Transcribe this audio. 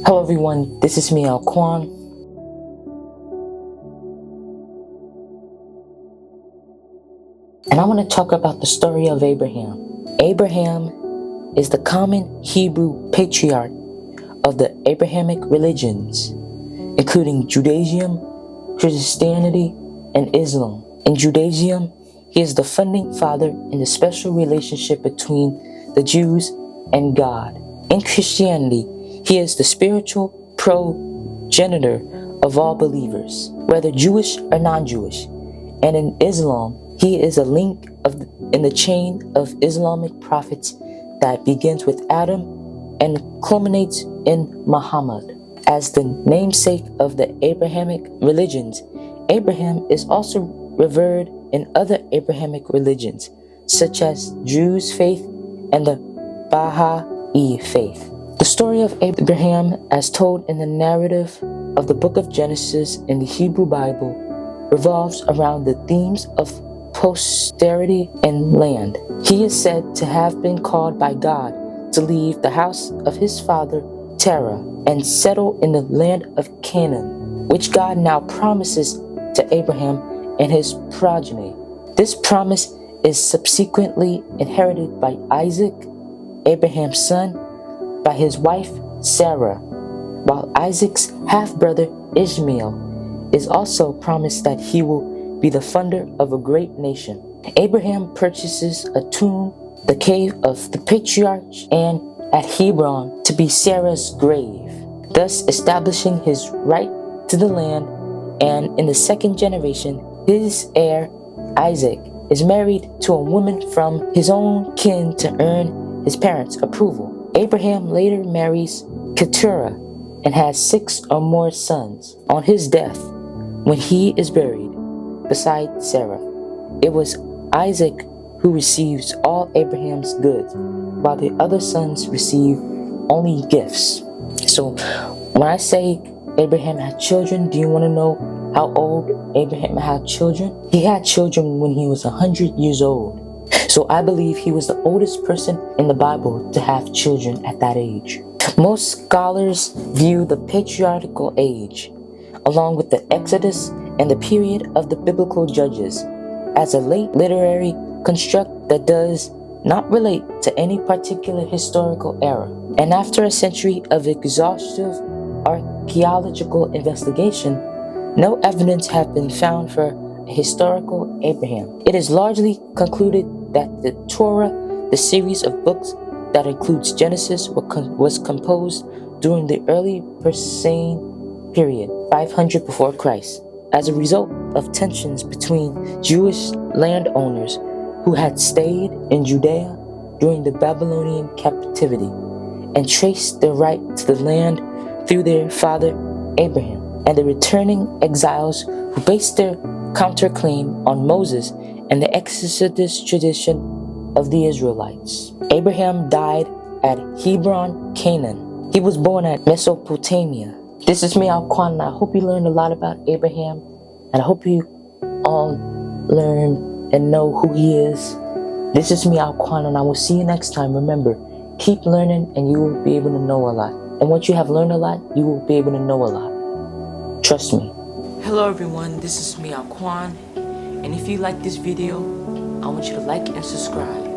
Hello everyone, this is me, Alquan, and I want to talk about the story of Abraham. Abraham is the common Hebrew patriarch of the Abrahamic religions, including Judaism, Christianity, and Islam. In Judaism, he is the founding father in the special relationship between the Jews and God. In Christianity, he is the spiritual progenitor of all believers, whether Jewish or non-Jewish. And in Islam, he is a link in the chain of Islamic prophets that begins with Adam and culminates in Muhammad. As the namesake of the Abrahamic religions, Abraham is also revered in other Abrahamic religions, such as Jews' faith and the Baha'i faith. The story of Abraham, as told in the narrative of the book of Genesis in the Hebrew Bible, revolves around the themes of posterity and land. He is said to have been called by God to leave the house of his father Terah and settle in the land of Canaan, which God now promises to Abraham and his progeny. This promise is subsequently inherited by Isaac, Abraham's son, by his wife Sarah, while Isaac's half-brother Ishmael is also promised that he will be the founder of a great nation. Abraham purchases a tomb, the cave of the patriarch, and at Hebron to be Sarah's grave, thus establishing his right to the land. And in the second generation, his heir Isaac is married to a woman from his own kin to earn his parents' approval. Abraham later marries Keturah and has 6 or more sons. On his death, when he is buried beside Sarah, it was Isaac who receives all Abraham's goods, while the other sons receive only gifts. So when I say Abraham had children, do you want to know how old Abraham had children? He had children when he was 100 years old. So I believe he was the oldest person in the Bible to have children at that age. Most scholars view the patriarchal age, along with the Exodus and the period of the biblical judges, as a late literary construct that does not relate to any particular historical era. And after a century of exhaustive archaeological investigation, no evidence has been found for a historical Abraham. It is largely concluded that the Torah, the series of books that includes Genesis, was composed during the early Persian period, 500 before Christ, as a result of tensions between Jewish landowners who had stayed in Judea during the Babylonian captivity and traced their right to the land through their father Abraham, and the returning exiles who based their counterclaim on Moses and the Exodus tradition of the Israelites. Abraham died at Hebron, Canaan. He was born at Mesopotamia. This is me, Alquan, and I hope you learned a lot about Abraham, and I hope you all learn and know who he is. This is me, Alquan, and I will see you next time. Remember, keep learning and you will be able to know a lot. And once you have learned a lot, you will be able to know a lot. Trust me. Hello everyone, this is me, Alquan, and if you like this video, I want you to like and subscribe.